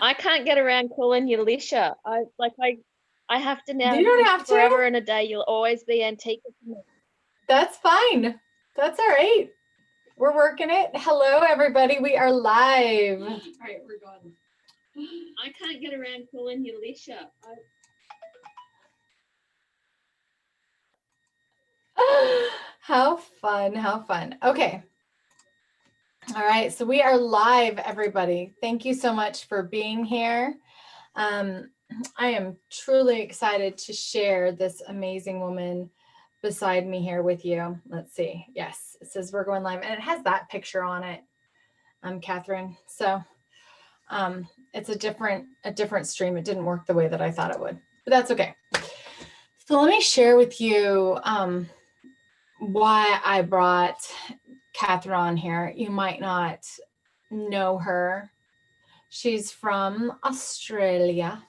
I can't get around calling you Lisha. I have to now. You don't have to. Forever and a day. You'll always be Antica to me. That's fine. That's all right. We're working it. Hello, everybody. We are live. All right, we're going. I can't get around calling you Lisha. How fun. How fun. Okay. All right. So we are live, everybody. Thank you so much for being here. I am truly excited to share this amazing woman beside me here with you. Let's see. Yes, it says we're going live and it has that picture on it. Catherine. So it's a different stream. It didn't work the way that I thought it would, but that's okay. So let me share with you why I brought Catherine on here. You might not know her. She's from Australia.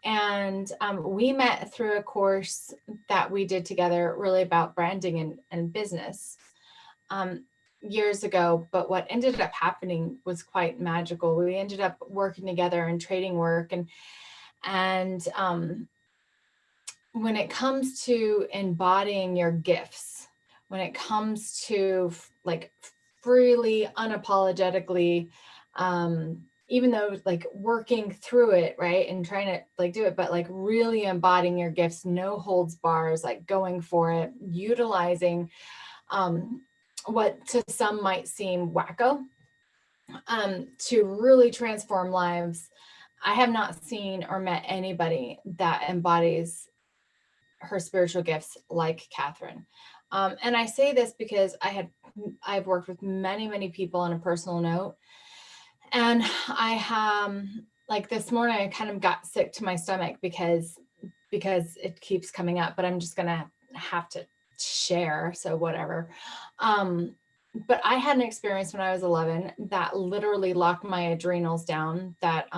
And we met through a course that we did together really about branding and business years ago. But what ended up happening was quite magical. We ended up working together and trading work. And when it comes to embodying your gifts, when it comes to like freely, unapologetically, even though like working through it, right, and trying to like do it, but like really embodying your gifts, no holds bars, like going for it, utilizing what to some might seem wacko to really transform lives. I have not seen or met anybody that embodies her spiritual gifts like Catherine. And I say this because I've worked with many people on a personal note. And I like this morning, I kind of got sick to my stomach because it keeps coming up, but I'm just going to have to share. So whatever. But I had an experience when I was 11 that literally locked my adrenals down, that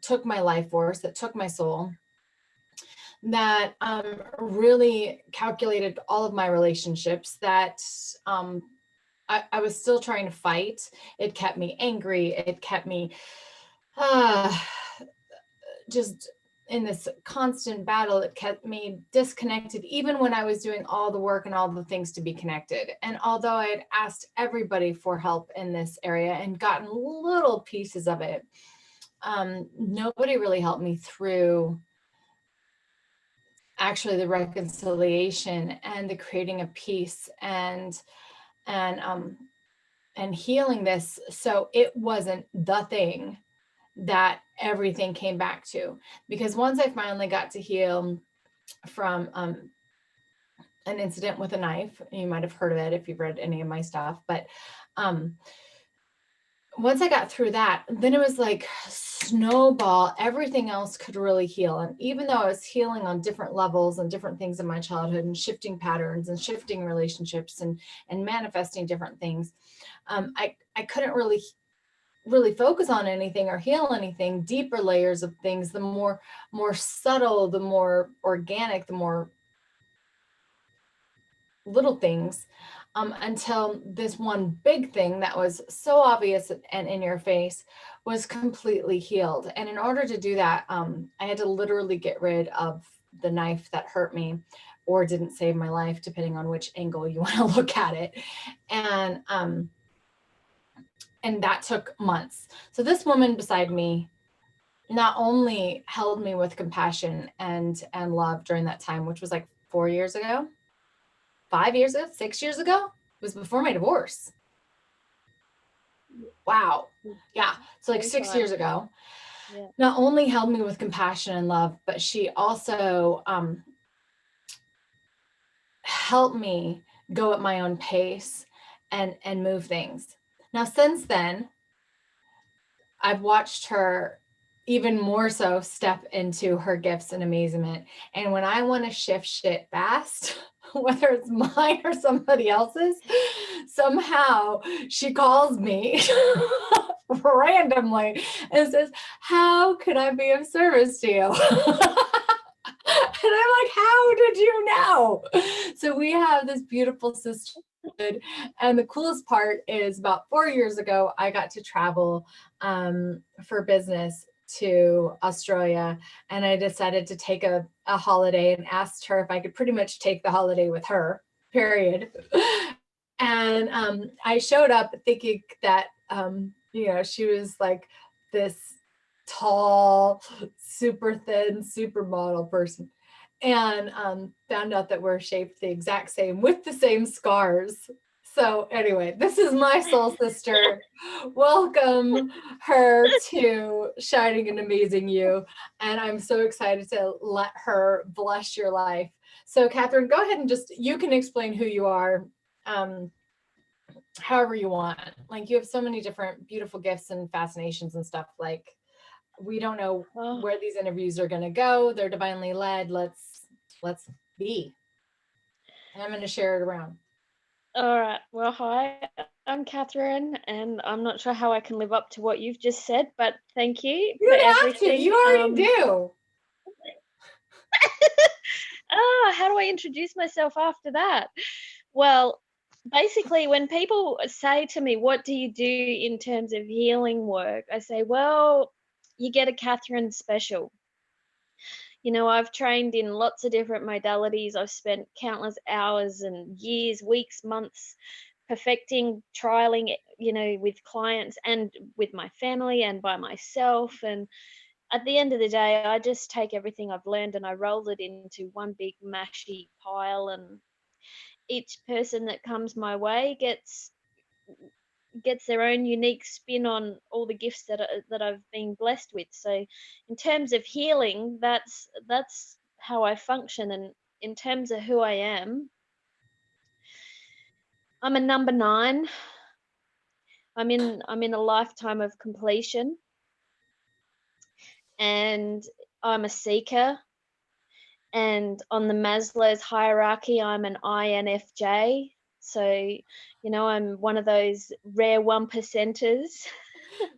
took my life force, that took my soul, that really calculated all of my relationships, that I was still trying to fight. It kept me angry. It kept me just in this constant battle. It kept me disconnected, even when I was doing all the work and all the things to be connected. And although I had asked everybody for help in this area and gotten little pieces of it, nobody really helped me through actually the reconciliation and the creating of peace and healing this. So it wasn't the thing that everything came back to, because once I finally got to heal from an incident with a knife, you might have heard of it if you've read any of my stuff, but once I got through that, then it was like snowball, everything else could really heal. And even though I was healing on different levels and different things in my childhood and shifting patterns and shifting relationships and manifesting different things, I couldn't really focus on anything or heal anything, deeper layers of things, the more subtle, the more organic, the more little things, until this one big thing that was so obvious and in your face was completely healed. And in order to do that, I had to literally get rid of the knife that hurt me or didn't save my life, depending on which angle you want to look at it. And that took months. So this woman beside me not only held me with compassion and love during that time, which was like 4 years ago, 5 years ago, 6 years ago. It was before my divorce. Wow. Yeah. So like 6 years ago, yeah. Not only held me with compassion and love, but she also helped me go at my own pace and move things. Now, since then, I've watched her even more so step into her gifts and amazement. And when I want to shift shit fast, whether it's mine or somebody else's, somehow she calls me randomly and says, "How can I be of service to you?" And I'm like, "How did you know?" So we have this beautiful system And the coolest part is about 4 years ago, I got to travel for business to Australia. And I decided to take a holiday and asked her if I could pretty much take the holiday with her, period. And I showed up thinking that, she was like this tall, super thin, supermodel person. And found out that we're shaped the exact same with the same scars. So anyway, this is my soul sister. Welcome her to Shining and Amazing You. And I'm so excited to let her bless your life. So Catherine, go ahead and you can explain who you are however you want. Like, you have so many different beautiful gifts and fascinations and stuff. Like, we don't know where these interviews are going to go. They're divinely led. Let's be. And I'm going to share it around. All right. Well, hi, I'm Catherine, and I'm not sure how I can live up to what you've just said, but thank you for everything. You already do. How do I introduce myself after that? Well, basically, when people say to me, what do you do in terms of healing work? I say, well, you get a Catherine special. I've trained in lots of different modalities. I've spent countless hours and years, weeks, months perfecting, trialing, with clients and with my family and by myself. And at the end of the day, I just take everything I've learned and I roll it into one big mashy pile. And each person that comes my way gets their own unique spin on all the gifts that I've been blessed with. So in terms of healing, that's how I function. And in terms of who I am, I'm a number 9. I'm in a lifetime of completion, and I'm a seeker. And on the Maslow's hierarchy, I'm an INFJ. So, I'm one of those rare 1%ers.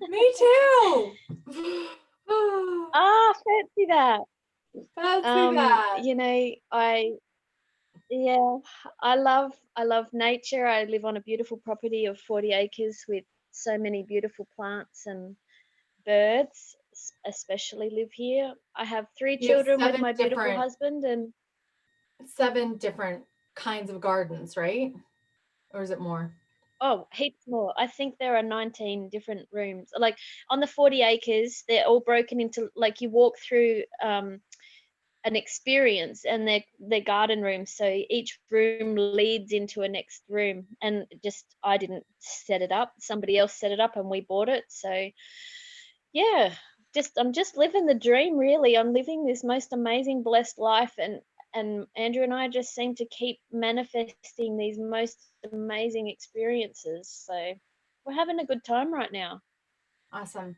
Me too. Fancy that. Fancy that. I love nature. I live on a beautiful property of 40 acres with so many beautiful plants, and birds especially live here. I have 3 children with my beautiful husband, and 7 different kinds of gardens, right? Or is it more? Oh, heaps more. I think there are 19 different rooms. Like on the 40 acres, they're all broken into, like, you walk through an experience, and they're garden rooms. So each room leads into a next room, and I didn't set it up. Somebody else set it up, and we bought it. So yeah, I'm just living the dream, really. I'm living this most amazing blessed life, and Andrew and I just seem to keep manifesting these most amazing experiences. So we're having a good time right now. Awesome.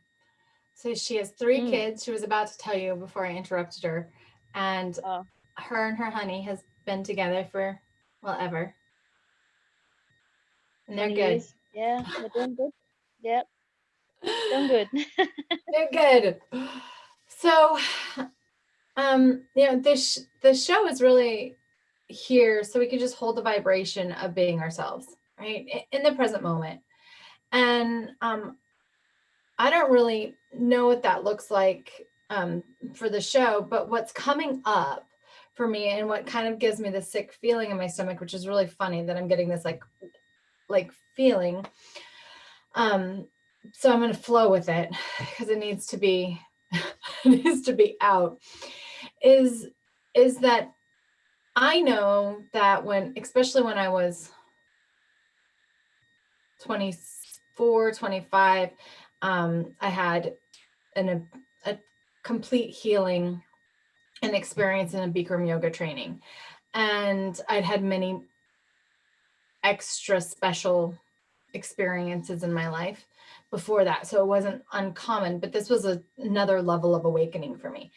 So she has 3 kids. She was about to tell you before I interrupted her. And her and her honey has been together for, ever. And they're good. Years. Yeah, they're doing good. Yep. Doing good. They're good. So, the show is really here so we can just hold the vibration of being ourselves, right? In the present moment. And I don't really know what that looks like for the show, but what's coming up for me and what kind of gives me the sick feeling in my stomach, which is really funny that I'm getting this like feeling. So I'm going to flow with it because it needs to be out. Is that I know that especially when I was 24, 25, I had a complete healing and experience in a Bikram yoga training. And I'd had many extra special experiences in my life before that. So it wasn't uncommon, but this was another level of awakening for me.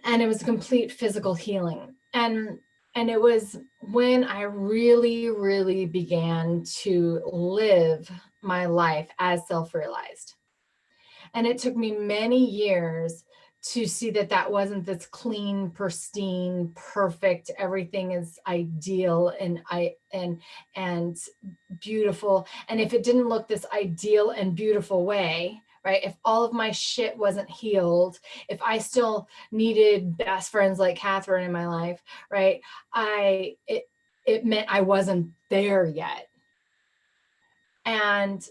And it was complete physical healing. And it was when I really, really began to live my life as self-realized. And it took me many years to see that that wasn't this clean, pristine, perfect, everything is ideal and beautiful. And if it didn't look this ideal and beautiful way, right? If all of my shit wasn't healed, if I still needed best friends like Catherine in my life, right? It meant I wasn't there yet. And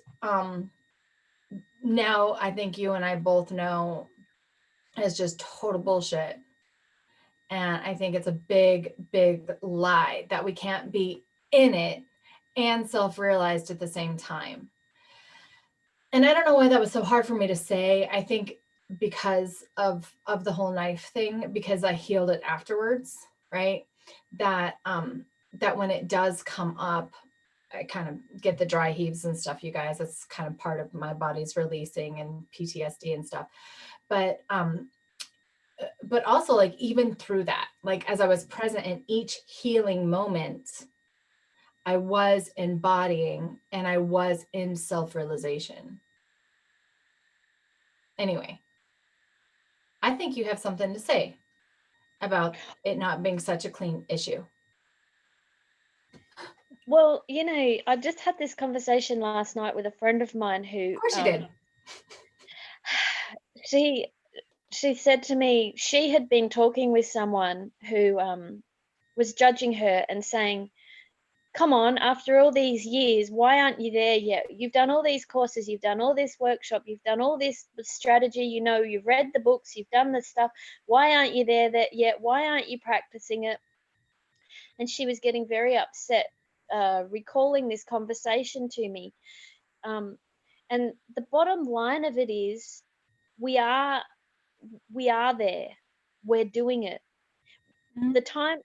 now I think you and I both know it's just total bullshit. And I think it's a big, big lie that we can't be in it and self-realized at the same time. And I don't know why that was so hard for me to say. I think because of the whole knife thing, because I healed it afterwards, right? That that when it does come up, I kind of get the dry heaves and stuff, you guys. That's kind of part of my body's releasing and PTSD and stuff. But also like even through that, like as I was present in each healing moment, I was embodying and I was in self-realization. Anyway, I think you have something to say about it not being such a clean issue. Well, I just had this conversation last night with a friend of mine who, Of course you did. she said to me she had been talking with someone who was judging her and saying, come on, after all these years, why aren't you there yet? You've done all these courses, you've done all this workshop, you've done all this strategy, you've read the books, you've done the stuff. Why aren't you there yet? Why aren't you practicing it? And she was getting very upset, recalling this conversation to me. And the bottom line of it is, we are there. We're doing it. Mhm.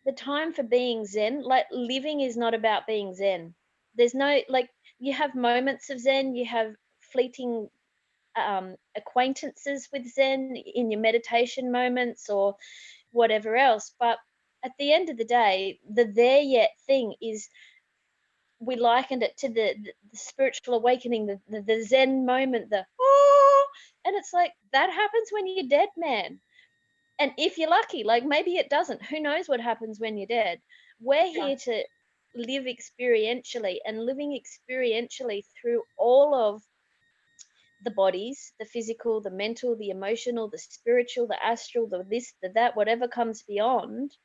The time for being zen, like living is not about being zen. There's no, like, you have moments of zen, you have fleeting acquaintances with zen in your meditation moments or whatever else, but at the end of the day, the there yet thing is, we likened it to the spiritual awakening, the zen moment, the oh, and it's like that happens when you're dead, man. And if you're lucky, like maybe it doesn't. Who knows what happens when you're dead? We're Yeah. here to live experientially, and living experientially through all of the bodies, the physical, the mental, the emotional, the spiritual, the astral, the this, the that, whatever comes beyond,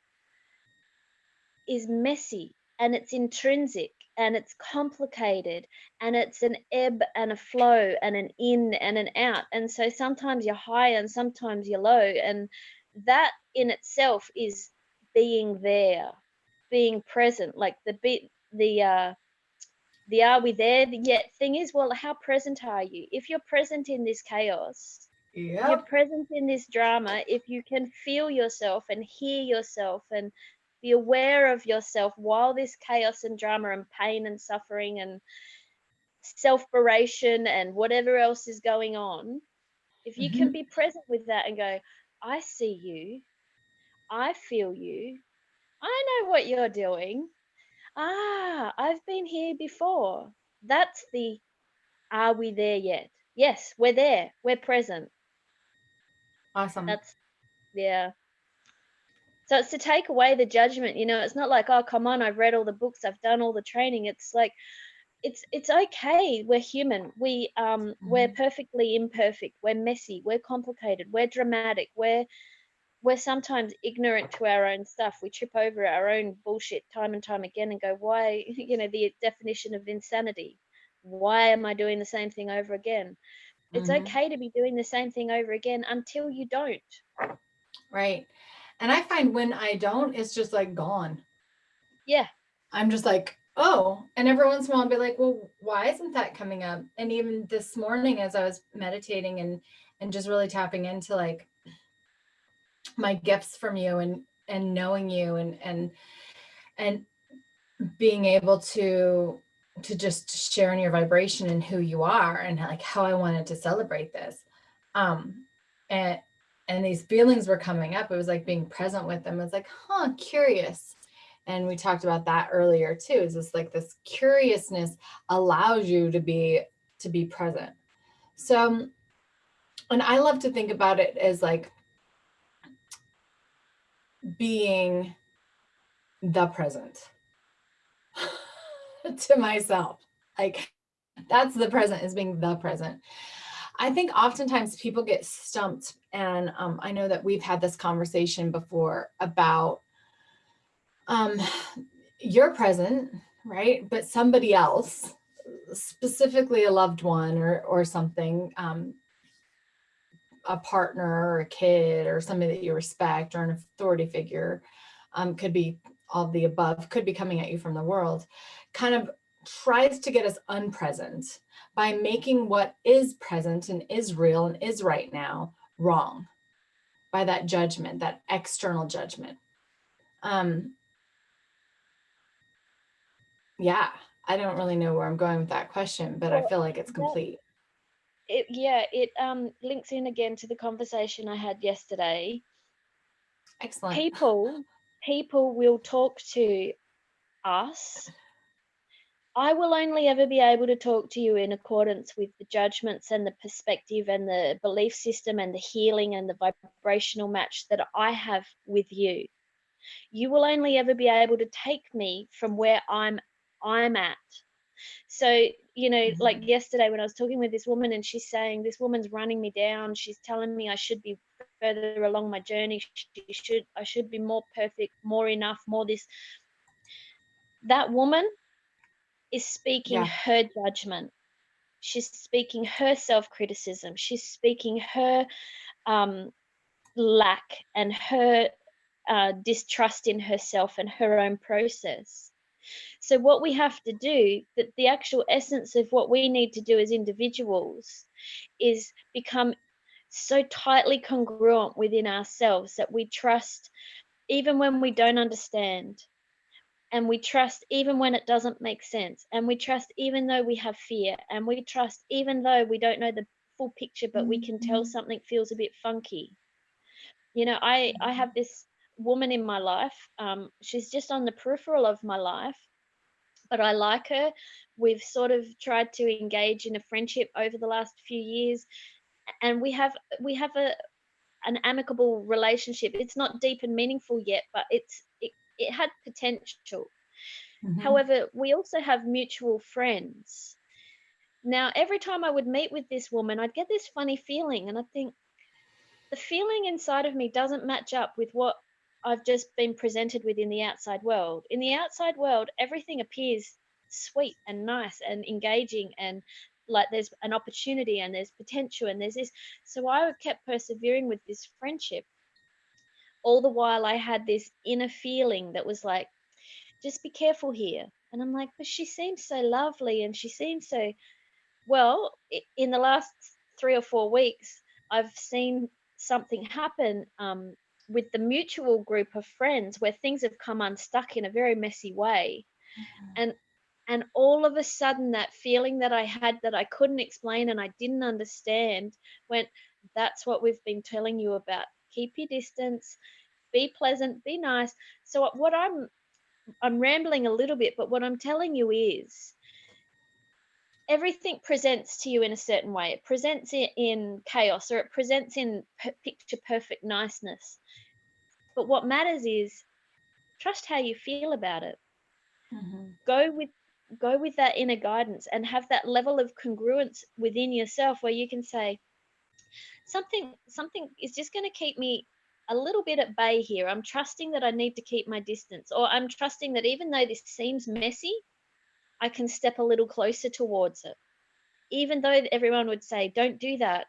is messy, and it's intrinsic, and it's complicated, and it's an ebb and a flow and an in and an out. And so sometimes you're high and sometimes you're low. And that in itself is being there, being present. Like the are we there yet thing is, well, how present are you? If you're present in this chaos, you're Yep. present in this drama, if you can feel yourself and hear yourself and be aware of yourself while this chaos and drama and pain and suffering and self-beration and whatever else is going on, if you can Mhm. be present with that and go, I see you, I feel you, I know what you're doing. Ah, I've been here before. That's the are we there yet? Yes, we're there. We're present. Awesome. That's yeah. So it's to take away the judgment, it's not like, oh, come on, I've read all the books, I've done all the training. It's like it's okay. We're human. We're Mhm. perfectly imperfect. We're messy, we're complicated, we're dramatic, we're sometimes ignorant to our own stuff. We trip over our own bullshit time and time again and go, why, the definition of insanity. Why am I doing the same thing over again? It's Mhm. okay to be doing the same thing over again until you don't. Right. And I find when I don't, it's just like gone. Yeah. I'm just like, oh, and every once in a while I'll be like, well, why isn't that coming up? And even this morning as I was meditating and just really tapping into like my gifts from you and knowing you and being able to just share in your vibration and who you are and like how I wanted to celebrate this. Um and and these feelings were coming up. It was like being present with them. It was like, huh, curious. And we talked about that earlier too. Is this like this curiousness allows you to be present. So and I love to think about it as like being the present to myself. Like, that's the present, is being the present. I think oftentimes people get stumped, and I know that we've had this conversation before about you're present, right? But somebody else, specifically a loved one or something, a partner or a kid or somebody that you respect or an authority figure, could be all of the above, could be coming at you from the world, kind of tries to get us unpresent by making what is present and is real and is right now wrong, by that judgment, that external judgment. Yeah, I don't really know where I'm going with that question, but I Well, feel like it's that complete. it links in again to the conversation I had yesterday. Excellent. People will talk to us. I will only ever be able to talk to you in accordance with the judgments and the perspective and the belief system and the healing and the vibrational match that I have with you. You will only ever be able to take me from where I'm at. So, like yesterday when I was talking with this woman and she's saying this woman's running me down, she's telling me I should be further along my journey, I should be more perfect, more enough, more this. That woman is speaking Yeah. her judgment. She's speaking her self-criticism. She's speaking her lack and her distrust in herself and her own process. So what we have to do, that the actual essence of what we need to do as individuals, is become so tightly congruent within ourselves that we trust even when we don't understand, and we trust even when it doesn't make sense, and we trust even though we have fear, and we trust even though we don't know the full picture, but we can tell something feels a bit funky. I have this woman in my life. She's just on the peripheral of my life, but I like her. We've sort of tried to engage in a friendship over the last few years, and we have an amicable relationship. It's not deep and meaningful yet, but it had potential. Mhm. However, we also have mutual friends. Now, every time I would meet with this woman, I'd get this funny feeling, and I think the feeling inside of me doesn't match up with what I've just been presented with in the outside world. In the outside world, everything appears sweet and nice and engaging, and like there's an opportunity and there's potential and there's this. So I kept persevering with this friendship. All the while, I had this inner feeling that was like, just be careful here. And I'm like, but she seems so lovely and she seems so well. In the last 3 or 4 weeks, I've seen something happen with the mutual group of friends where things have come unstuck in a very messy way. And all of a sudden, that feeling that I had that I couldn't explain and I didn't understand went, that's what we've been telling you about. Keep your distance, be pleasant, be nice. So what I'm rambling a little bit, but what I'm telling you is everything presents to you in a certain way. It presents in chaos, or it presents in picture perfect niceness. But what matters is trust how you feel about it. Mhm. Go with that inner guidance and have that level of congruence within yourself where you can say something is just going to keep me a little bit at bay here. I'm trusting that I need to keep my distance, or I'm trusting that even though this seems messy, I can step a little closer towards it. Even though everyone would say, don't do that,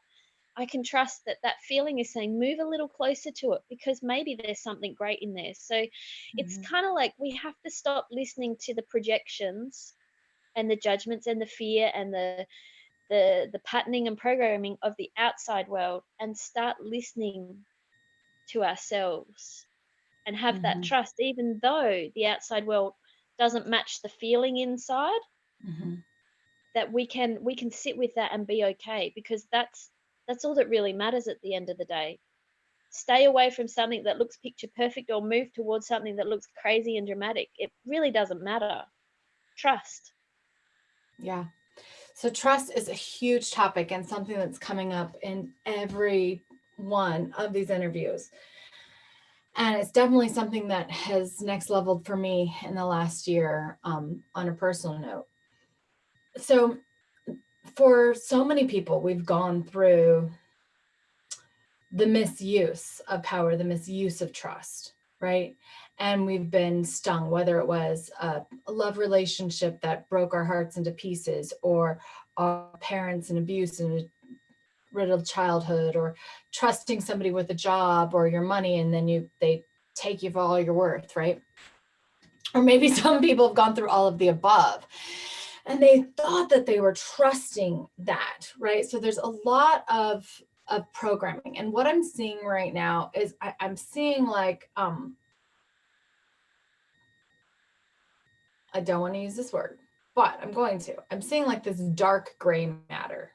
I can trust that that feeling is saying, move a little closer to it because maybe there's something great in there. So it's Mhm. kind of like we have to stop listening to the projections and the judgments and the fear and the patterning and programming of the outside world and start listening to ourselves and have that Mhm. trust, even though the outside world doesn't match the feeling inside, Mhm. that we can sit with that and be okay, because that's all that really matters at the end of the day. Stay away from something that looks picture perfect or move towards something that looks crazy and dramatic. It really doesn't matter. Trust. Yeah. So trust is a huge topic and something that's coming up in every one of these interviews. And it's definitely something that has next leveled for me in the last year, on a personal note. So for so many people, we've gone through the misuse of power, the misuse of trust, right? And we've been stung, whether it was a love relationship that broke our hearts into pieces, or our parents in abuse and riddled childhood, or trusting somebody with a job or your money, and then they take you for all you're worth, right? Or maybe some people have gone through all of the above, and they thought that they were trusting that, right? So there's a lot of programming. And what I'm seeing right now is I'm seeing like, I don't want to use this word, but I'm seeing like this dark gray matter,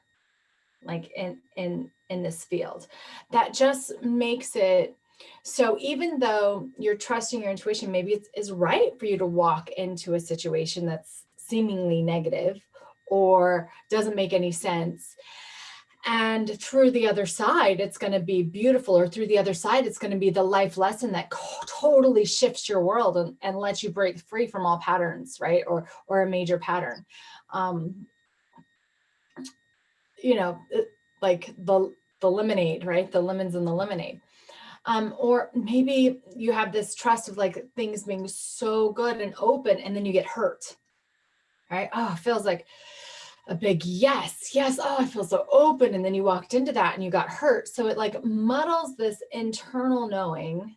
like in this field, that just makes it so, even though you're trusting your intuition, maybe it's right for you to walk into a situation that's seemingly negative or doesn't make any sense, and through the other side it's going to be beautiful, or through the other side it's going to be the life lesson that totally shifts your world and lets you break free from all patterns, right? Or a major pattern. You know, like the lemonade, right? The lemons in the lemonade. Or maybe you have this trust of like things being so good and open, and then you get hurt, right? Oh, it feels like a big yes. Oh, I feel so open. And then you walked into that and you got hurt. So it like muddles this internal knowing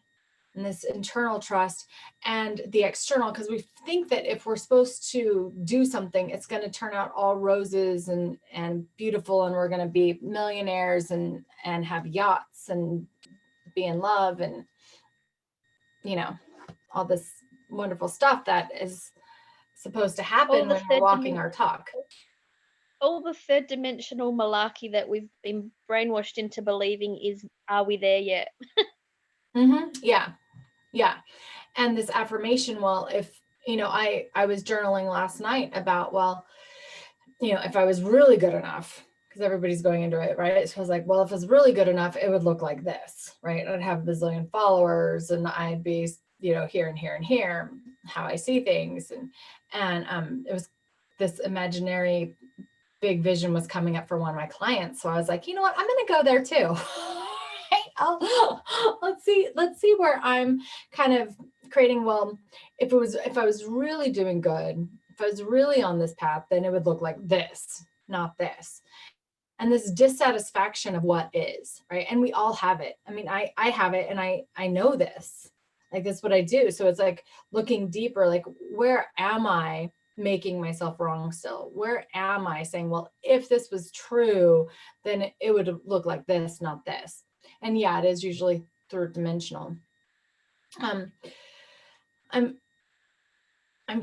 and this internal trust and the external, because we think that if we're supposed to do something, it's going to turn out all roses and beautiful, and we're going to be millionaires and have yachts and be in love, and all this wonderful stuff that is supposed to happen when we're walking our talk. All the third dimensional malarkey that we've been brainwashed into believing is, are we there yet? Yeah. And this affirmation, well, if, I was journaling last night about, well, if I was really good enough, because everybody's going into it, right? So I was like, well, if it's really good enough, it would look like this, right? I'd have a bazillion followers, and I'd be, here and here and here, how I see things. And it was this imaginary big vision was coming up for one of my clients. So I was like, you know what, I'm going to go there too. Let's see where I'm kind of creating. Well, if I was really doing good, if I was really on this path, then it would look like this, not this. And this dissatisfaction of what is, right? And we all have it. I mean, I have it, and I know this. Like, that's what I do. So it's like looking deeper, like, where am I making myself wrong still? Where am I saying, well, if this was true, then it would look like this, not this. And yeah, it is usually third dimensional. I'm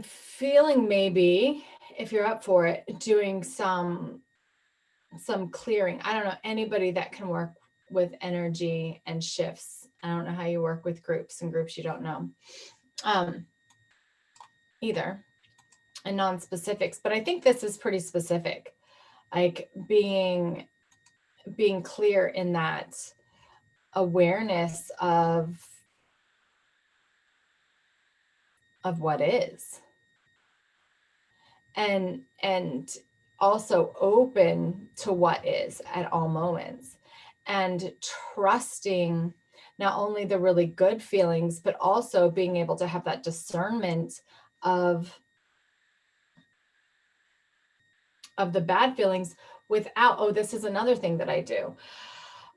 feeling, maybe if you're up for it, doing some clearing. I don't know anybody that can work with energy and shifts. I don't know how you work with groups and groups you don't know either, and non-specifics, but I think this is pretty specific, like being clear in that awareness of what is, and also open to what is at all moments, and trusting not only the really good feelings, but also being able to have that discernment of the bad feelings without, oh, this is another thing that I do.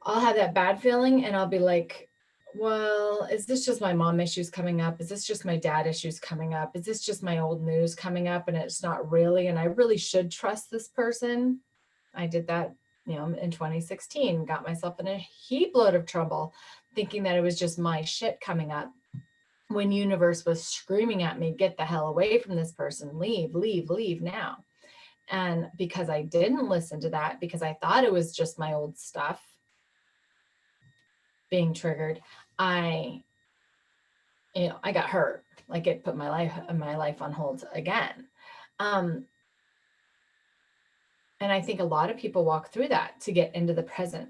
I'll have that bad feeling and I'll be like, well, is this just my mom issues coming up? Is this just my dad issues coming up? Is this just my old news coming up? And it's not really, and I really should trust this person. I did that, in 2016, got myself in a heap load of trouble thinking that it was just my shit coming up, when universe was screaming at me, get the hell away from this person, leave now. And because I didn't listen to that, because I thought it was just my old stuff being triggered, I got hurt. Like, it put my life on hold again. And I think a lot of people walk through that to get into the present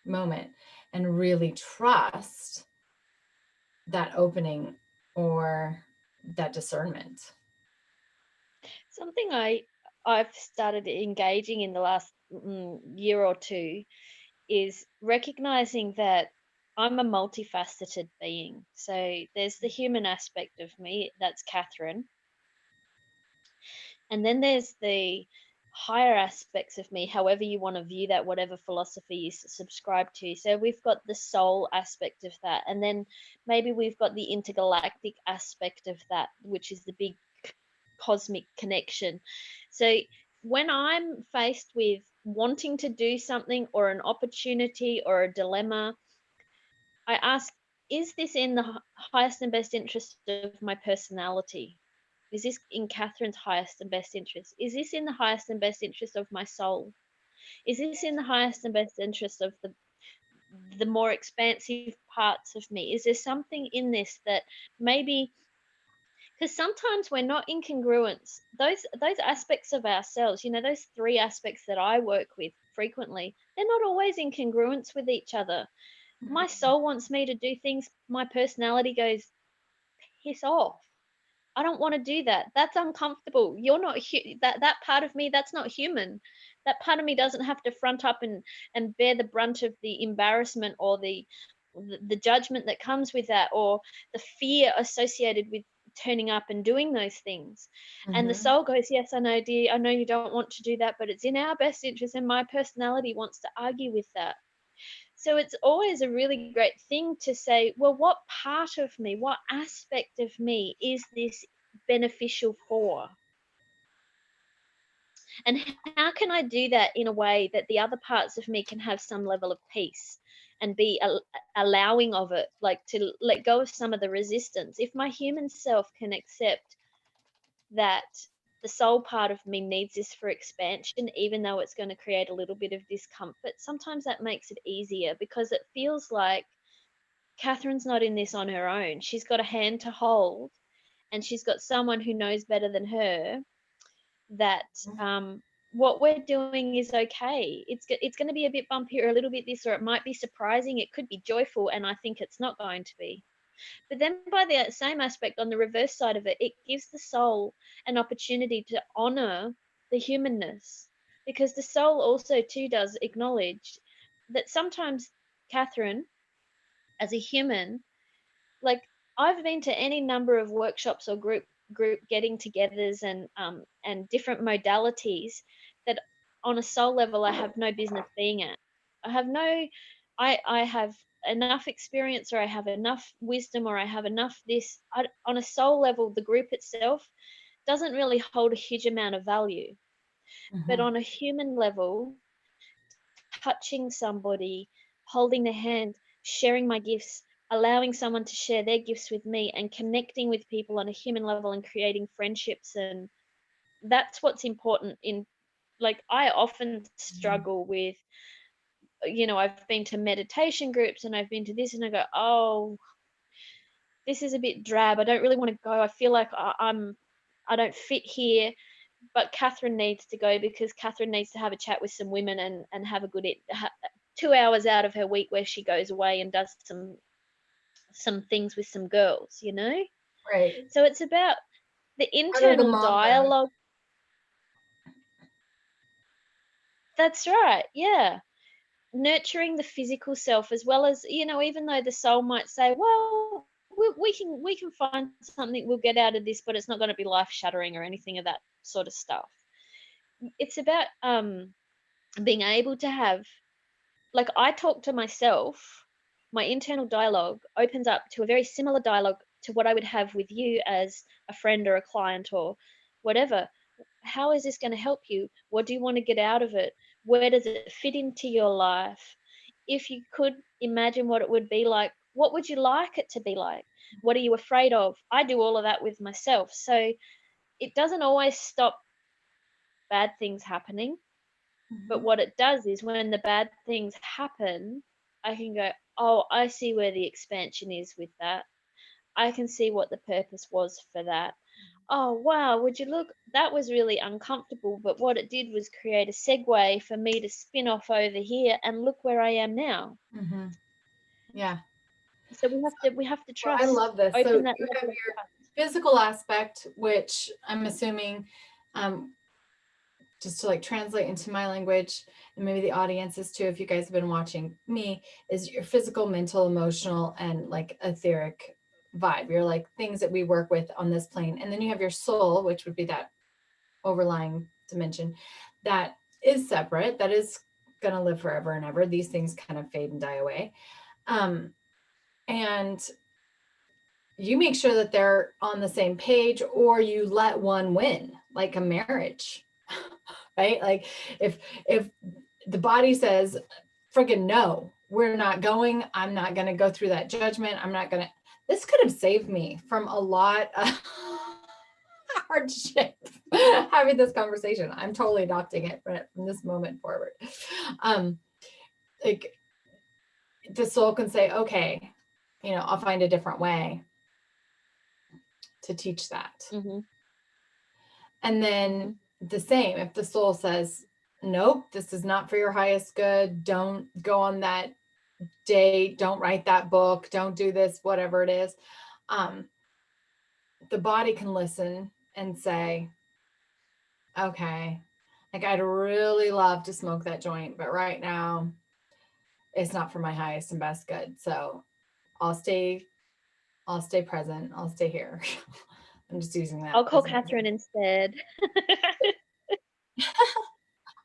moment and really trust that opening or that discernment. Something I've started engaging in the last year or two is recognizing that I'm a multifaceted being. So there's the human aspect of me, that's Catherine. And then there's the higher aspects of me, however you want to view that, whatever philosophy you subscribe to. So we've got the soul aspect of that. And then maybe we've got the intergalactic aspect of that, which is the big cosmic connection. So when I'm faced with wanting to do something or an opportunity or a dilemma, I ask, is this in the highest and best interest of my personality? Is this in Catherine's highest and best interest? Is this in the highest and best interest of my soul? Is this in the highest and best interest of the more expansive parts of me? Is there something in this that maybe, because sometimes we're not in congruence, those aspects of ourselves, those three aspects that I work with frequently, they're not always in congruence with each other. My soul wants me to do things, my personality goes, piss off. I don't want to do that. That's uncomfortable. You're not that part of me. That's not human. That part of me doesn't have to front up and bear the brunt of the embarrassment or the judgment that comes with that, or the fear associated with turning up and doing those things. And the soul goes, yes, I know, dear. I know you don't want to do that, but it's in our best interest. And my personality wants to argue with that. So it's always a really great thing to say, well, what part of me, what aspect of me is this beneficial for? And how can I do that in a way that the other parts of me can have some level of peace and be allowing of it, like to let go of some of the resistance? If my human self can accept that the soul part of me needs this for expansion, even though it's going to create a little bit of discomfort, sometimes that makes it easier, because it feels like Catherine's not in this on her own. She's got a hand to hold, and she's got someone who knows better than her that what we're doing is okay. It's going to be a bit bumpy or a little bit this, or it might be surprising. It could be joyful, and I think it's not going to be. But then, by the same aspect, on the reverse side of it, it gives the soul an opportunity to honor the humanness, because the soul also too does acknowledge that sometimes, Catherine, as a human, like, I've been to any number of workshops or group getting togethers and different modalities that on a soul level I have no business being at. I have no I have enough experience, or I have enough wisdom, or I have enough this. On a soul level, the group itself doesn't really hold a huge amount of value. But on a human level, touching somebody, holding their hand, sharing my gifts, allowing someone to share their gifts with me, and connecting with people on a human level and creating friendships. And that's what's important in, like, I often struggle with, I've been to meditation groups and I've been to this, and I go, oh, this is a bit drab. I don't really want to go. I feel like I don't fit here. But Catherine needs to go, because Catherine needs to have a chat with some women and have a good 2 hours out of her week where she goes away and does some things with some girls, Right. So it's about the Out of the internal mom mode. dialogue. That's right. Yeah. Nurturing the physical self, as well as, even though the soul might say, well, we can find something we'll get out of this, but it's not going to be life shattering or anything of that sort of stuff. It's about being able to have, like, I talk to myself, my internal dialogue opens up to a very similar dialogue to what I would have with you as a friend or a client or whatever. How is this going to help you? What do you want to get out of it? Where does it fit into your life? If you could imagine what it would be like, what would you like it to be like? What are you afraid of? I do all of that with myself. So it doesn't always stop bad things happening. But what it does is, when the bad things happen, I can go, oh, I see where the expansion is with that. I can see what the purpose was for that. Oh, wow, would you look? That was really uncomfortable, but what it did was create a segue for me to spin off over here, and look where I am now. Yeah. So we have to Well, trust. I love this. So Open that you have level of your trust. physical aspect, which I'm assuming, just to like translate into my language, and maybe the audiences too, if you guys have been watching me, is your physical, mental, emotional, and like etheric vibe. You're like things that we work with on this plane. And then you have your soul, which would be that overlying dimension that is separate, that is going to live forever and ever. These things kind of fade and die away. And you make sure that they're on the same page, or you let one win, like a marriage, right? Like if the body says, friggin' no, we're not going, I'm not going to go through that judgment. I'm not going to, this could have saved me from a lot of hardship having this conversation. I'm totally adopting it from this moment forward. Like the soul can say, okay, I'll find a different way to teach that. Mm-hmm. And then the same, if the soul says, nope, this is not for your highest good, don't go on that date, don't write that book, don't do this, whatever it is, the body can listen and say, okay, like I'd really love to smoke that joint, but right now it's not for my highest and best good. So I'll stay present. I'll stay here. I'm just using that. I'll call as an Catherine example. instead.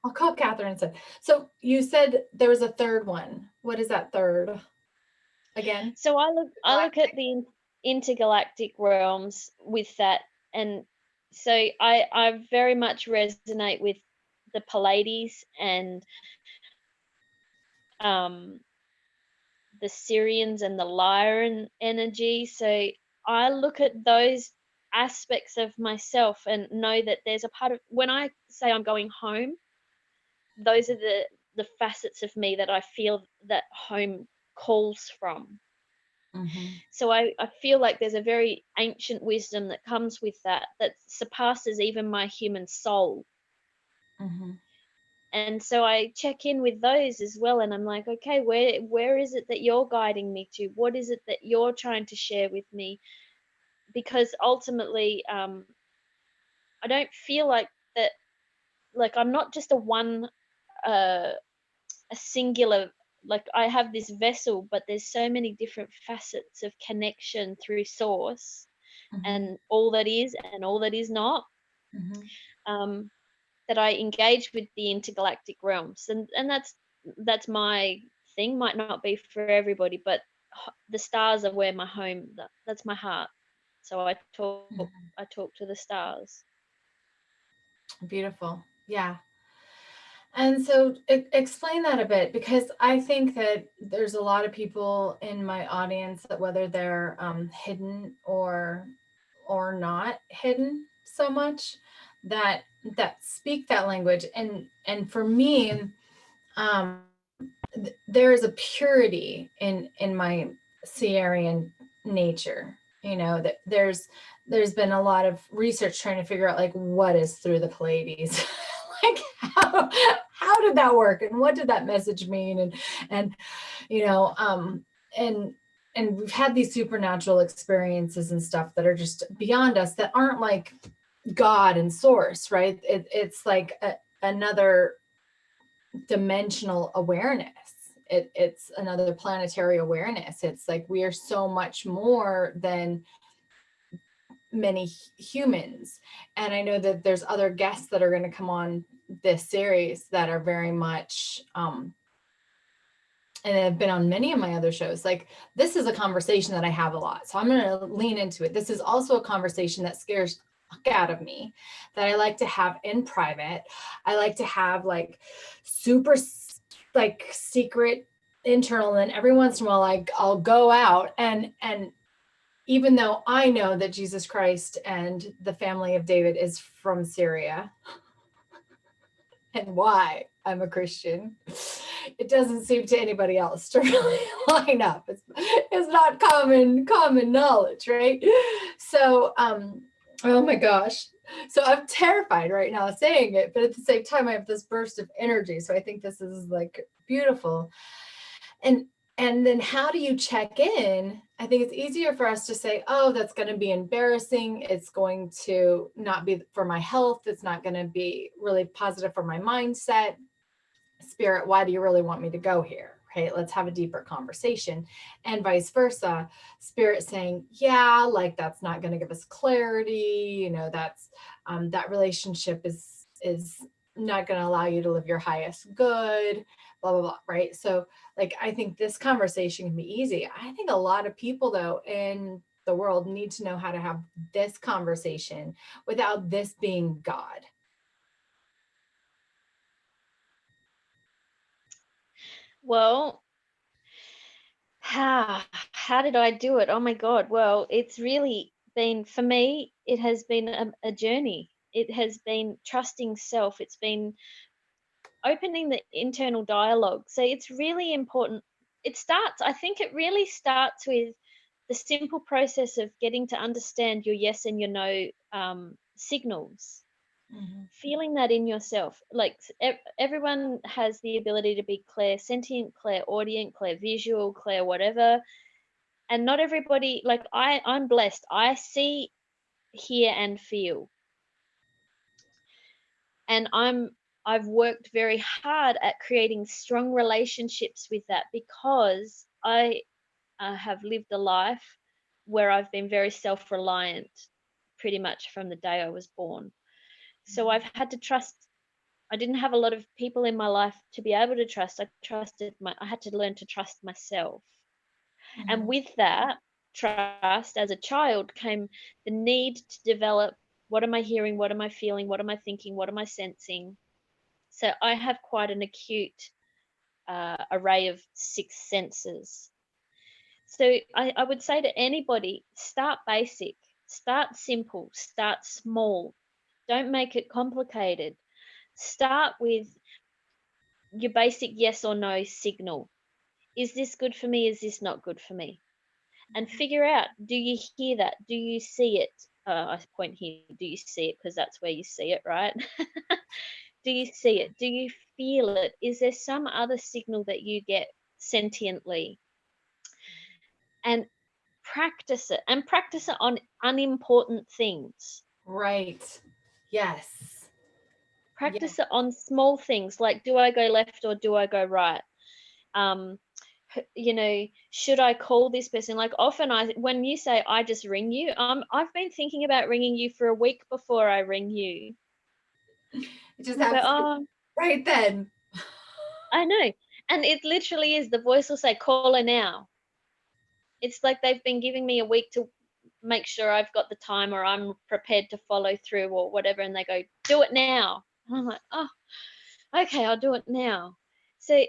I'll call Catherine instead. So you said there was a third one. What is that third? Again? So I look at the intergalactic realms with that, and so I very much resonate with the Pleiades and the Syrians and the Lyran energy. So I look at those aspects of myself and know that there's a part of, when I say I'm going home, those are the facets of me that I feel that home calls from. Mm-hmm. So I feel like there's a very ancient wisdom that comes with that surpasses even my human soul. Mm-hmm. And so I check in with those as well, and I'm like, okay, where is it that you're guiding me to? What is it that you're trying to share with me? Because ultimately, I don't feel like that. Like I'm not just a singular. Like I have this vessel, but there's so many different facets of connection through source, Mm-hmm. and all that is and all that is not. Mm-hmm. That I engage with the intergalactic realms, and that's my thing. Might not be for everybody, but the stars are where my home. That's my heart. So I talk to the stars. Beautiful. Yeah. And so explain that a bit, because I think that there's a lot of people in my audience that whether they're hidden or not hidden so much, that speak that language. And for me, there is a purity in my Sierran nature, that there's been a lot of research trying to figure out like what is through the Pleiades. Like how did that work, and what did that message mean, and and we've had these supernatural experiences and stuff that are just beyond us, that aren't like God and source, right? It's like another dimensional awareness. It's another planetary awareness. It's like we are so much more than many humans. And I know that there's other guests that are going to come on this series that are very much and have been on many of my other shows. Like, this is a conversation that I have a lot, so I'm going to lean into it. This is also a conversation that scares out of me, that I like to have in private. I like to have like super like secret internal, and then every once in a while I'll go out and even though I know that Jesus Christ and the family of David is from Syria and why I'm a Christian, it doesn't seem to anybody else to really line up. It's not common knowledge, right? So oh my gosh. So I'm terrified right now saying it, but at the same time, I have this burst of energy. So I think this is like beautiful. And And then how do you check in? I think it's easier for us to say, oh, that's going to be embarrassing. It's going to not be for my health. It's not going to be really positive for my mindset. Spirit, why do you really want me to go here? Right? Let's have a deeper conversation. And vice versa. Spirit saying, yeah, like that's not going to give us clarity. You know, that's that relationship is not going to allow you to live your highest good, blah, blah, blah. Right. So like, I think this conversation can be easy. I think a lot of people though in the world need to know how to have this conversation without this being God. Well, how did I do it? Oh my God. Well, it's really been, for me, it has been a journey. It has been trusting self. It's been opening the internal dialogue. So it's really important. I think it really starts with the simple process of getting to understand your yes and your no signals, Mm-hmm. feeling that in yourself. Like everyone has the ability to be clairsentient, clairaudient, clairvisual, clair whatever. And not everybody, like I'm blessed. I see, hear, and feel. And I've worked very hard at creating strong relationships with that because I have lived a life where I've been very self-reliant pretty much from the day I was born. So I've had to trust. I didn't have a lot of people in my life to be able to trust. I had to learn to trust myself. And Mm-hmm. with that trust as a child came the need to develop, what am I hearing? What am I feeling? What am I thinking? What am I sensing? So I have quite an acute array of six senses. So I would say to anybody, start basic, start simple, start small. Don't make it complicated. Start with your basic yes or no signal. Is this good for me? Is this not good for me? And figure out, do you hear that? Do you see it? I point here, do you see it? Because that's where you see it, right? Do you see it? Do you feel it? Is there some other signal that you get sentiently? And practice it, and practice it on unimportant things. Right. Yes. Yeah. Practice it on small things like, do I go left or do I go right? Um, should I call this person? Like often when you say I just ring you, I've been thinking about ringing you for a week before I ring you. It just And I go, happens oh, right then. I know. And it literally is, the voice will say, call her now. It's like they've been giving me a week to make sure I've got the time or I'm prepared to follow through or whatever. And they go, do it now. And I'm like, oh, okay, I'll do it now. So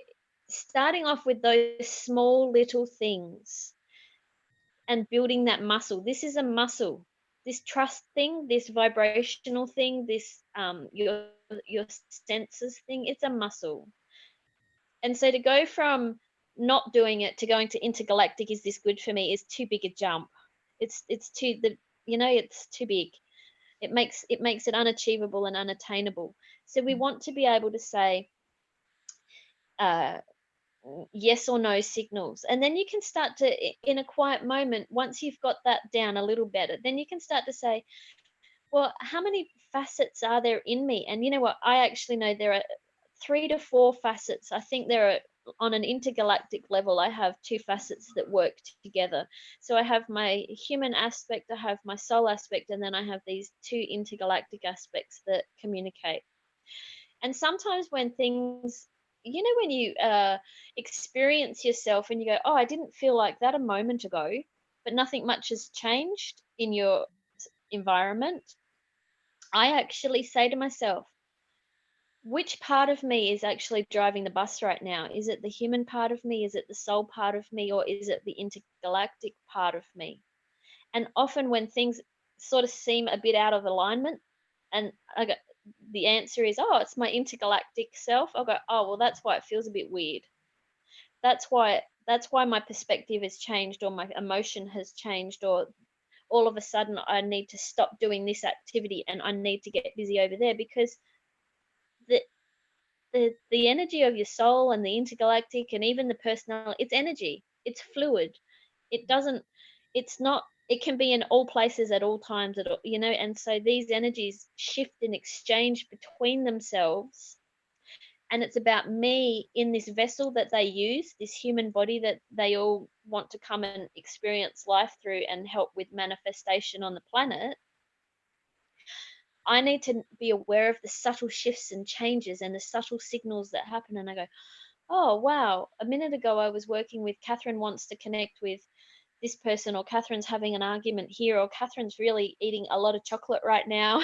starting off with those small little things and building that muscle. This is a muscle. This trust thing, this vibrational thing, this your senses thing, it's a muscle. And so to go from not doing it to going to intergalactic, is this good for me, is too big a jump. It's too the it's too big. It makes it unachievable and unattainable. So we want to be able to say uh, yes or no signals, and then you can start to, in a quiet moment, once you've got that down a little better, then you can start to say, well, how many facets are there in me? And you know what, I actually know there are 3 to 4 facets. I think there are, on an intergalactic level, I have 2 facets that work together. So I have my human aspect, I have my soul aspect, and then I have these 2 intergalactic aspects that communicate. And sometimes when things, when you experience yourself and you go, oh, I didn't feel like that a moment ago, but nothing much has changed in your environment, I actually say to myself, which part of me is actually driving the bus right now? Is it the human part of me? Is it the soul part of me? Or is it the intergalactic part of me? And often when things sort of seem a bit out of alignment, and I go, the answer is, oh, it's my intergalactic self. I'll go, oh, well, that's why it feels a bit weird. That's why my perspective has changed, or my emotion has changed, or all of a sudden I need to stop doing this activity and I need to get busy over there, because the the energy of your soul and the intergalactic and even the personality, it's energy. It's fluid. It doesn't, it's not, it can be in all places at all times at all, and so these energies shift and exchange between themselves. And it's about me in this vessel that they use, this human body that they all want to come and experience life through and help with manifestation on the planet. I need to be aware of the subtle shifts and changes and the subtle signals that happen. And I go, oh, wow, a minute ago I was working with Catherine wants to connect with this person, or Catherine's having an argument here, or Catherine's really eating a lot of chocolate right now.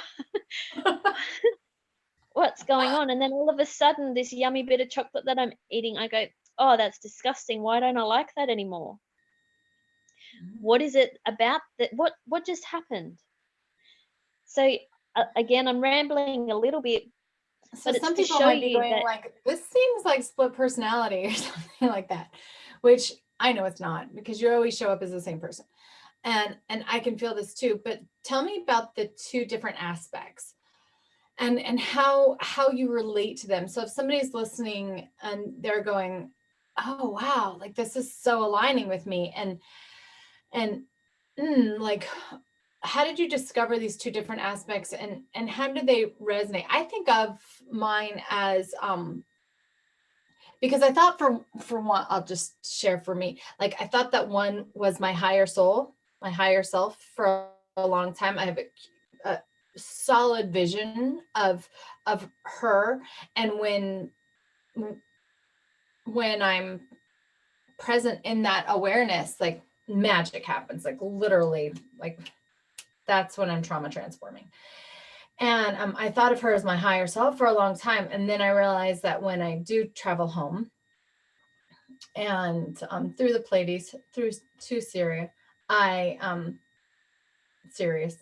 What's going on? And then all of a sudden, this yummy bit of chocolate that I'm eating, I go, oh, that's disgusting. Why don't I like that anymore? What is it about that? What just happened? So again, I'm rambling a little bit, So but it's some to people show might be you going that like, this seems like split personality or something like that, which I know it's not, because you always show up as the same person. And I can feel this too. But tell me about the two different aspects and how you relate to them. So if somebody's listening and they're going, oh wow, like this is so aligning with me, and like, how did you discover these two different aspects, and how do they resonate? I think of mine as because I thought for one, I'll just share for me, like I thought that one was my higher soul, my higher self for a long time. I have a solid vision of her, and when I'm present in that awareness, like magic happens, like literally, like that's when I'm trauma transforming. And I thought of her as my higher self for a long time. And then I realized that when I do travel home and through the Pleiades, through to Syria, I serious.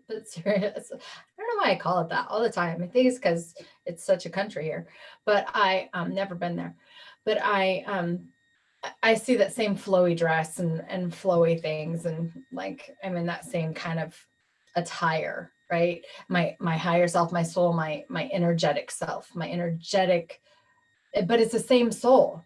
But serious. I don't know why I call it that all the time. I think it's because it's such a country here, but I never been there. But I see that same flowy dress and flowy things, and like I'm in that same kind of attire, right? My higher self, my soul, my energetic self, my energetic, but it's the same soul.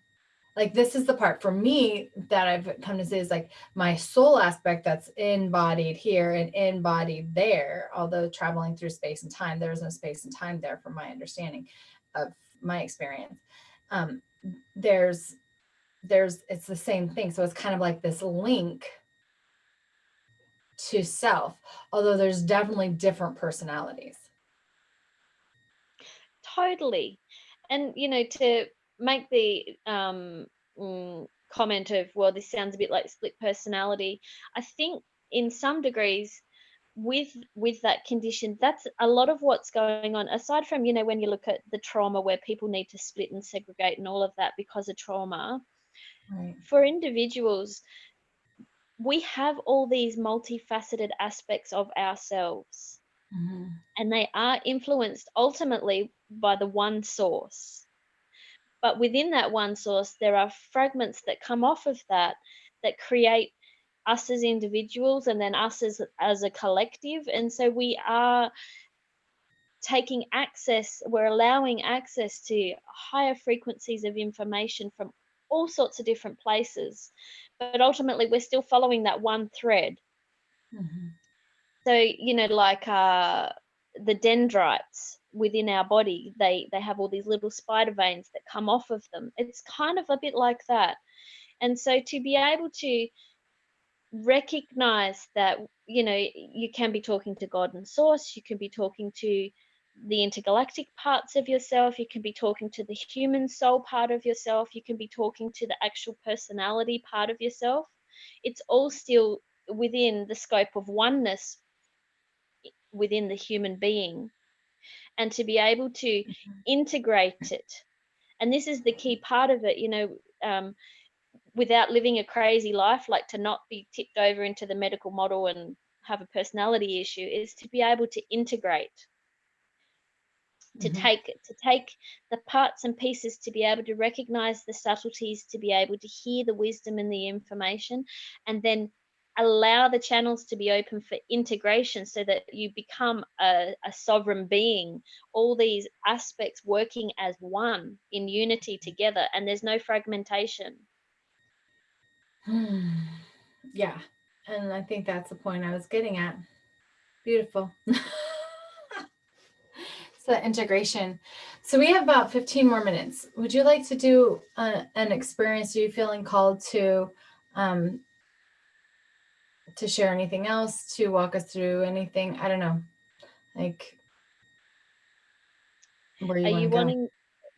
Like this is the part for me that I've come to say is like my soul aspect that's embodied here and embodied there. Although traveling through space and time, there is no space and time there from my understanding of my experience. Um, there's it's the same thing. So it's kind of like this link to self, although there's definitely different personalities. totally. And to make the comment of, well, this sounds a bit like split personality, I think in some degrees with that condition, that's a lot of what's going on, aside from when you look at the trauma where people need to split and segregate and all of that because of trauma. Right. For individuals, we have all these multifaceted aspects of ourselves, Mm-hmm. and they are influenced ultimately by the one source. But within that one source, there are fragments that come off of that create us as individuals and then us as a collective. And so we are taking access, we're allowing access to higher frequencies of information from all sorts of different places. But ultimately, we're still following that one thread. Mm-hmm. So, like the dendrites within our body, they have all these little spider veins that come off of them. It's kind of a bit like that. And so to be able to recognize that, you can be talking to God and source, you can be talking to the intergalactic parts of yourself, you can be talking to the human soul part of yourself, you can be talking to the actual personality part of yourself. It's all still within the scope of oneness within the human being, and to be able to integrate it. And this is the key part of it, without living a crazy life, like to not be tipped over into the medical model and have a personality issue, is to be able to integrate, to Mm-hmm. take the parts and pieces, to be able to recognize the subtleties, to be able to hear the wisdom and the information, and then allow the channels to be open for integration so that you become a sovereign being, all these aspects working as one in unity together, and there's no fragmentation. Yeah. And I think that's the point I was getting at. Beautiful. So integration. So we have about 15 more minutes. Would you like to do an experience? Are you feeling called to share anything else, to walk us through anything? I don't know, like where you Are want you to go. wanting?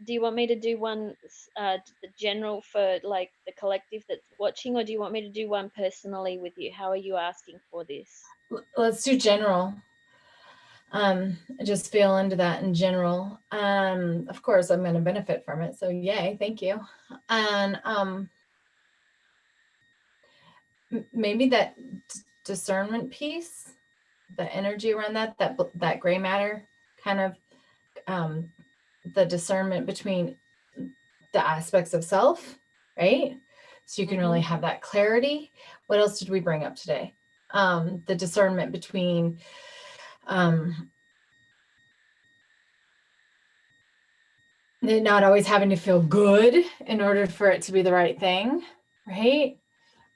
Do you want me to do one the general for like the collective that's watching, or do you want me to do one personally with you? How are you asking for this? Let's do general. Just feel into that in general. Of course, I'm going to benefit from it. So yay, thank you. And maybe that discernment piece, the energy around that gray matter, kind of the discernment between the aspects of self, right? So you can really have that clarity. What else did we bring up today? The discernment between not always having to feel good in order for it to be the right thing, right?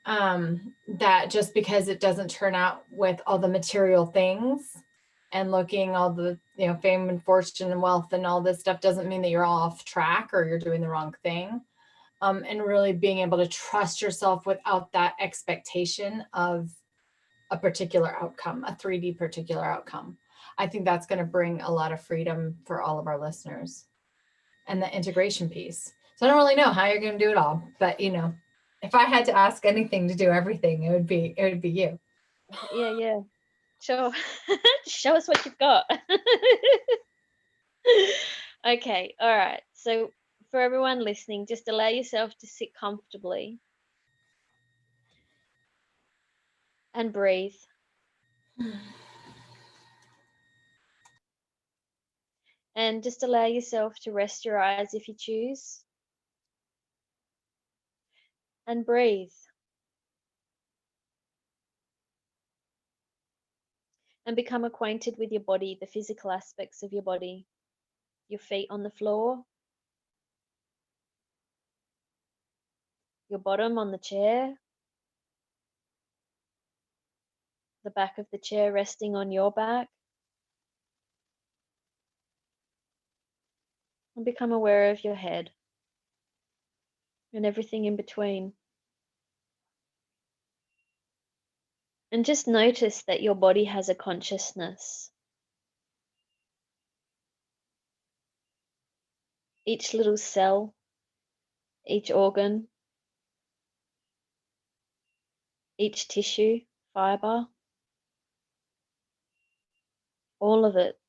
That just because it doesn't turn out with all the material things and looking all the, fame and fortune and wealth and all this stuff doesn't mean that you're off track or you're doing the wrong thing. And really being able to trust yourself without that expectation of a particular outcome, a 3D particular outcome. I think that's going to bring a lot of freedom for all of our listeners. And the integration piece. So I don't really know how you're going to do it all, but if I had to ask anything to do everything, it would be you. Yeah. Sure. Show us what you've got. Okay, all right. So for everyone listening, just allow yourself to sit comfortably and breathe. And just allow yourself to rest your eyes if you choose. And breathe. And become acquainted with your body, the physical aspects of your body. Your feet on the floor. Your bottom on the chair. The back of the chair resting on your back. And become aware of your head and everything in between. And just notice that your body has a consciousness. Each little cell, each organ, each tissue, fiber, all of it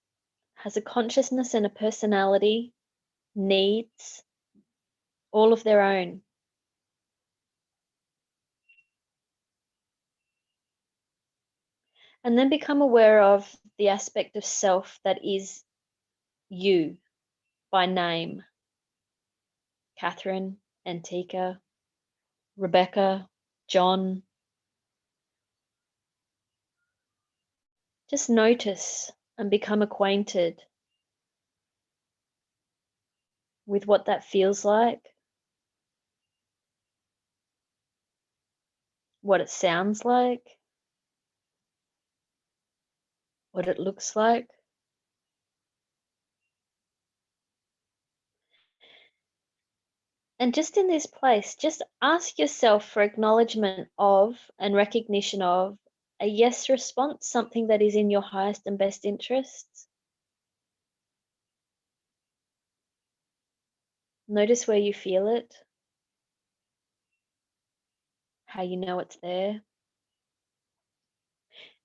has a consciousness and a personality, needs, all of their own. And then become aware of the aspect of self that is you by name. Catherine, Antika, Rebecca, John. Just notice and become acquainted with what that feels like, what it sounds like, what it looks like. And just in this place, just ask yourself for acknowledgement of and recognition of a yes response, something that is in your highest and best interests. Notice where you feel it, how you know it's there.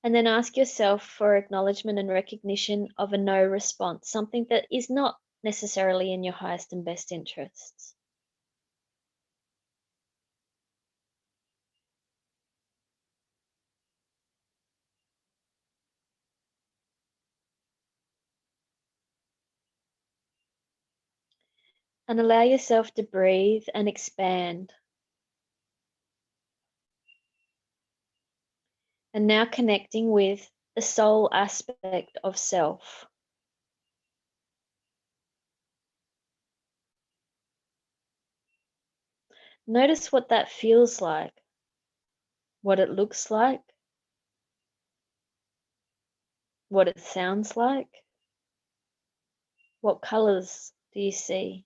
And then ask yourself for acknowledgement and recognition of a no response, something that is not necessarily in your highest and best interests. And allow yourself to breathe and expand. And now connecting with the soul aspect of self. Notice what that feels like, what it looks like, what it sounds like. What colors do you see?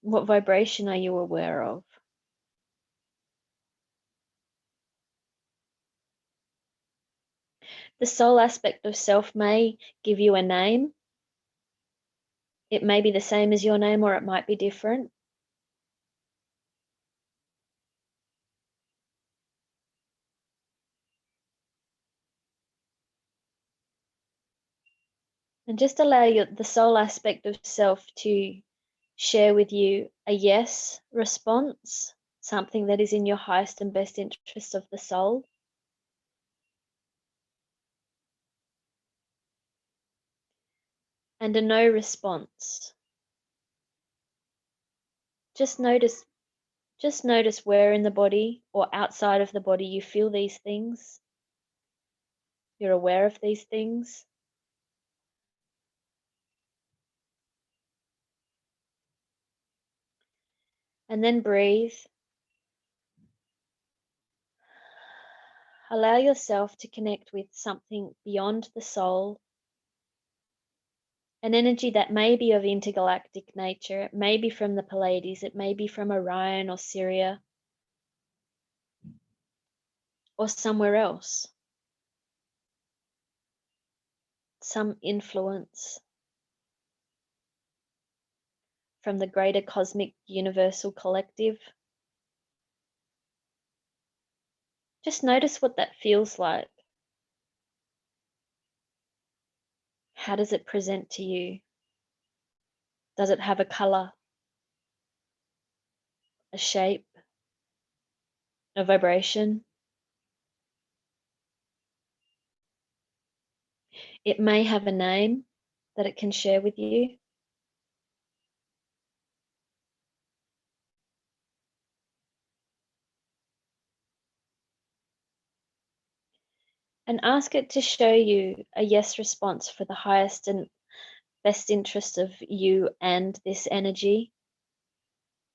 What vibration are you aware of? The soul aspect of self may give you a name. It may be the same as your name, or it might be different. And just allow the soul aspect of self to share with you a yes response, something that is in your highest and best interest of the soul. And a no response. Just notice where in the body or outside of the body you feel these things. You're aware of these things. And then breathe. Allow yourself to connect with something beyond the soul, an energy that may be of intergalactic nature. It may be from the Pleiades, it may be from Orion or Syria, or somewhere else. Some influence from the greater cosmic universal collective. Just notice what that feels like. How does it present to you? Does it have a color, a shape, a vibration? It may have a name that it can share with you. And ask it to show you a yes response for the highest and best interest of you and this energy,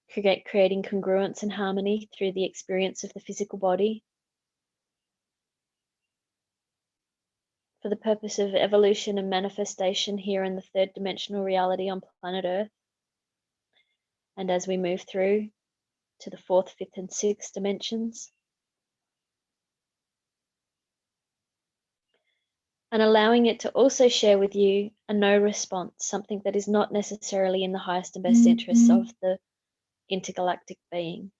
creating congruence and harmony through the experience of the physical body, for the purpose of evolution and manifestation here in the third dimensional reality on planet Earth. And as we move through to the fourth, fifth, and sixth dimensions. And allowing it to also share with you a no response, something that is not necessarily in the highest and best interests of the intergalactic being.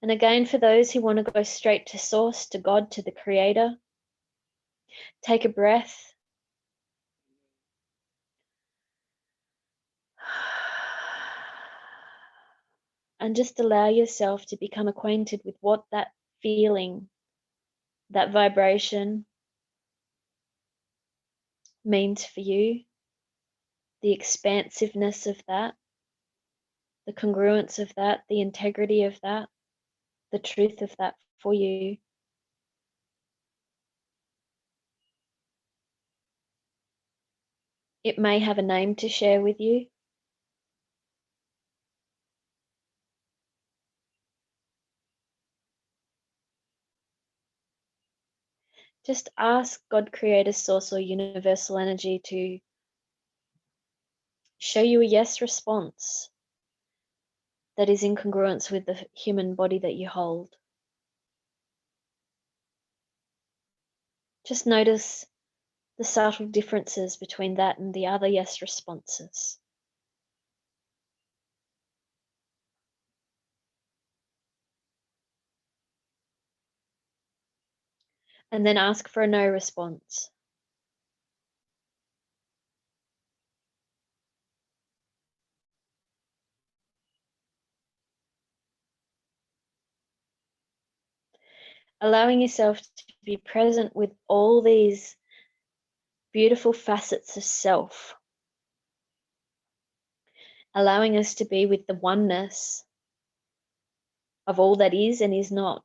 And again, for those who want to go straight to source, to God, to the creator, take a breath. And just allow yourself to become acquainted with what that feeling, that vibration means for you, the expansiveness of that, the congruence of that, the integrity of that, the truth of that for you. It may have a name to share with you. Just ask God, Creator, Source, or Universal Energy to show you a yes response that is in congruence with the human body that you hold. Just notice the subtle differences between that and the other yes responses. And then ask for a no response. Allowing yourself to be present with all these beautiful facets of self allowing us to be with the oneness of all that is and is not,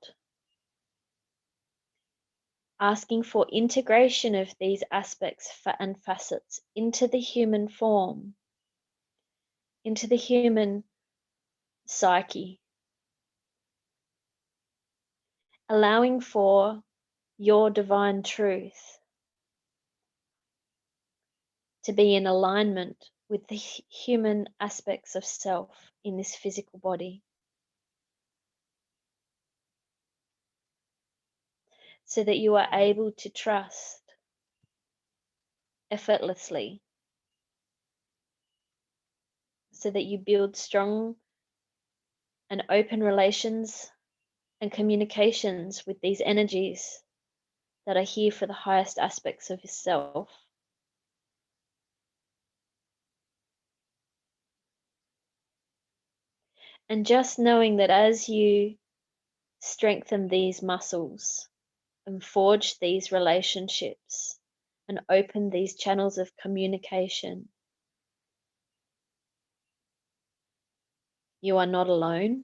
asking for integration of these aspects and facets into the human form, into the human psyche, allowing for your divine truth to be in alignment with the human aspects of self in this physical body, so that you are able to trust effortlessly, so that you build strong and open relations and communications with these energies that are here for the highest aspects of yourself. And just knowing that as you strengthen these muscles and forge these relationships and open these channels of communication, you are not alone.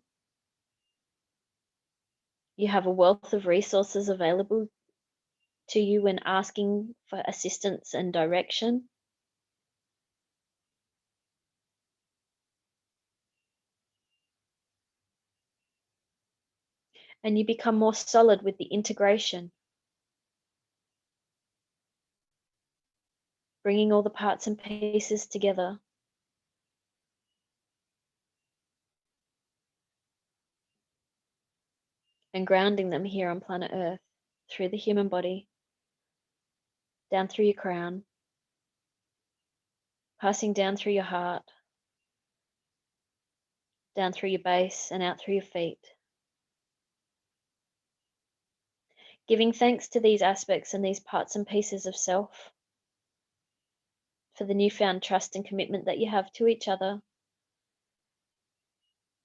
You have a wealth of resources available to you when asking for assistance and direction. And you become more solid with the integration, bringing all the parts and pieces together. And grounding them here on planet Earth through the human body, down through your crown, passing down through your heart, down through your base and out through your feet. Giving thanks to these aspects and these parts and pieces of self for the newfound trust and commitment that you have to each other,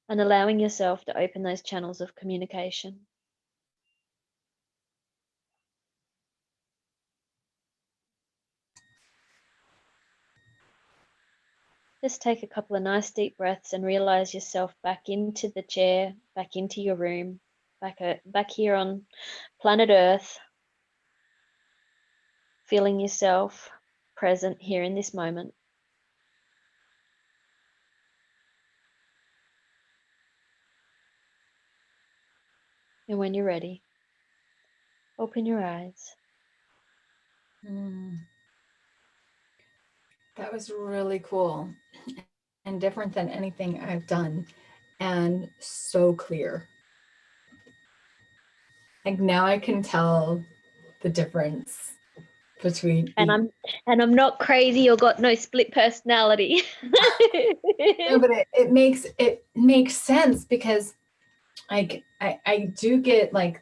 and allowing yourself to open those channels of communication. Just take a couple of nice deep breaths and realize yourself back into the chair, back into your room, back here on planet Earth, feeling yourself present here in this moment. And when you're ready, open your eyes. That was really cool and different than anything I've done, and so clear. Like now I can tell the difference between And I'm not crazy or got no split personality. no, but it makes sense, because like I do get like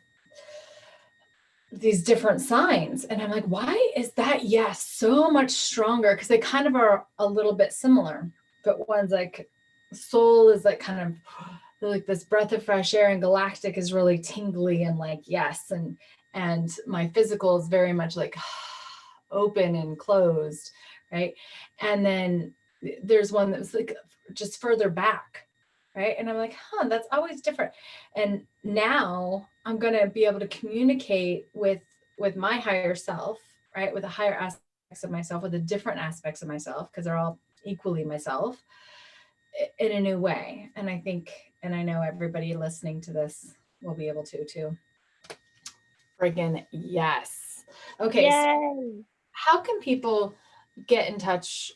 these different signs, and I'm like, why is that yes so much stronger? Because they kind of are a little bit similar, but one's like soul is like kind of like this breath of fresh air, and galactic is really tingly and like yes, and my physical is very much like open and closed, right? And then there's one that was like just further back, right? And I'm like, that's always different. And now I'm going to be able to communicate with my higher self, right? With the higher aspects of myself, with the different aspects of myself, because they're all equally myself, in a new way. And I think, and I know everybody listening to this will be able to too. Friggin' yes. Okay. Yay. So how can people get in touch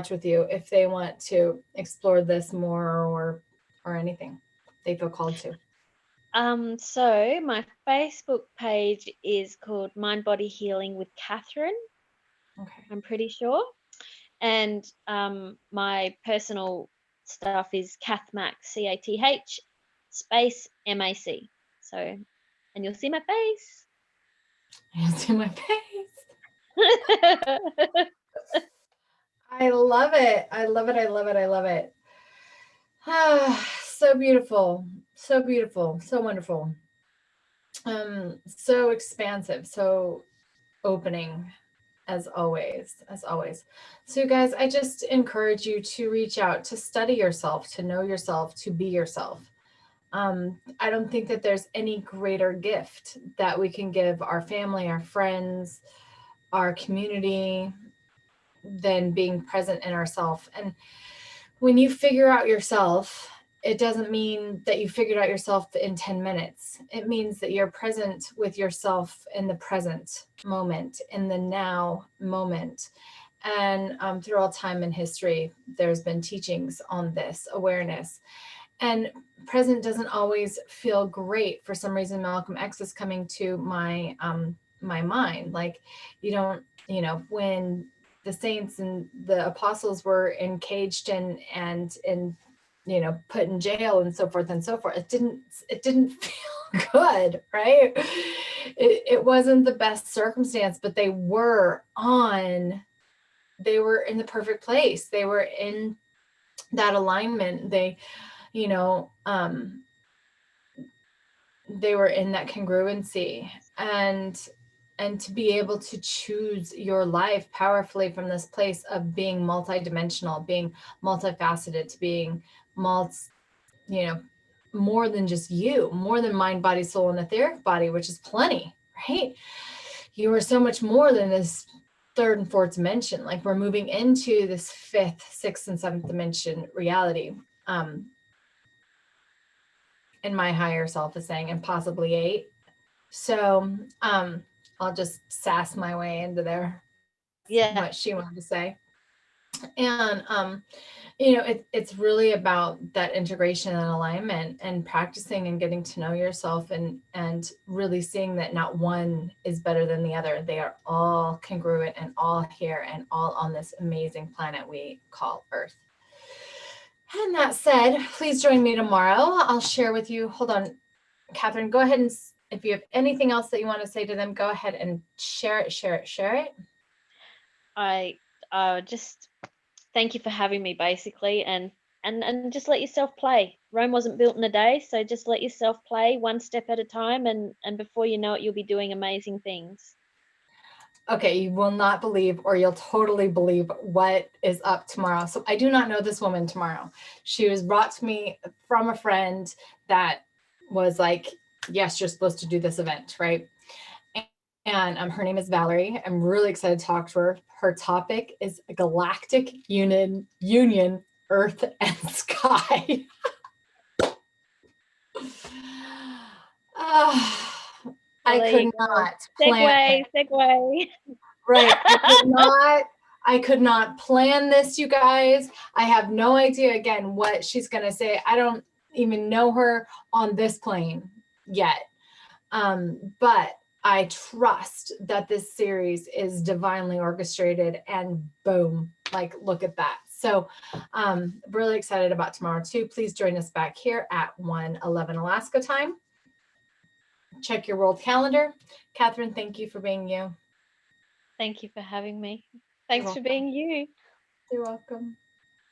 with you if they want to explore this more, or anything they feel called to? So my Facebook page is called Mind Body Healing with Catherine. Okay. I'm pretty sure. And my personal stuff is CathMac, CATH space MAC. So, and you'll see my face. You'll see my face. I love it. I love it. I love it. I love it. So beautiful. So beautiful. So wonderful. So expansive. So opening. as always, as always. So you guys, I just encourage you to reach out, to study yourself, to know yourself, to be yourself. I don't think that there's any greater gift that we can give our family, our friends, our community than being present in ourselves. And when you figure out yourself, it doesn't mean that you figured out yourself in 10 minutes. It means that you're present with yourself in the present moment, in the now moment. And through all time and history, there's been teachings on this awareness. And present doesn't always feel great. For some reason, Malcolm X is coming to my my mind. Like, you don't, you know, when the saints and the apostles were encaged and you know, put in jail and so forth and so forth, it didn't feel good, right? It wasn't the best circumstance, but they were in the perfect place. They were in that alignment. They, you know, they were in that congruency, and to be able to choose your life powerfully from this place of being multidimensional, being multifaceted, to being you know, more than just you, more than mind, body, soul, and etheric body, which is plenty, right? You are so much more than this third and fourth dimension. Like, we're moving into this fifth, sixth, and seventh dimension reality. And my higher self is saying, and possibly 8. So I'll just sass my way into there. Yeah. What she wanted to say. And you know, it's really about that integration and alignment, and practicing and getting to know yourself, and really seeing that not one is better than the other. They are all congruent and all here and all on this amazing planet we call Earth. And that said, please join me tomorrow. I'll share with you. Hold on, Catherine, go ahead, and if you have anything else that you want to say to them, go ahead and share it. I just thank you for having me, basically, and just let yourself play. Rome wasn't built in a day, so just let yourself play one step at a time, and before you know it, you'll be doing amazing things. Okay, you will not believe, or you'll totally believe, what is up tomorrow. So I do not know this woman tomorrow. She was brought to me from a friend that was like, yes, you're supposed to do this event, right? And her name is Valerie. I'm really excited to talk to her. Her topic is Galactic Union, Earth and Sky. I could not plan. Segue. Right. I could not plan this, you guys. I have no idea, again, what she's going to say. I don't even know her on this plane yet. But I trust that this series is divinely orchestrated, and boom, like, look at that. So really excited about tomorrow too. Please join us back here at 1:11 Alaska time. Check your world calendar. Catherine, thank you for being you. Thank you for having me. Thanks for being you. You're welcome.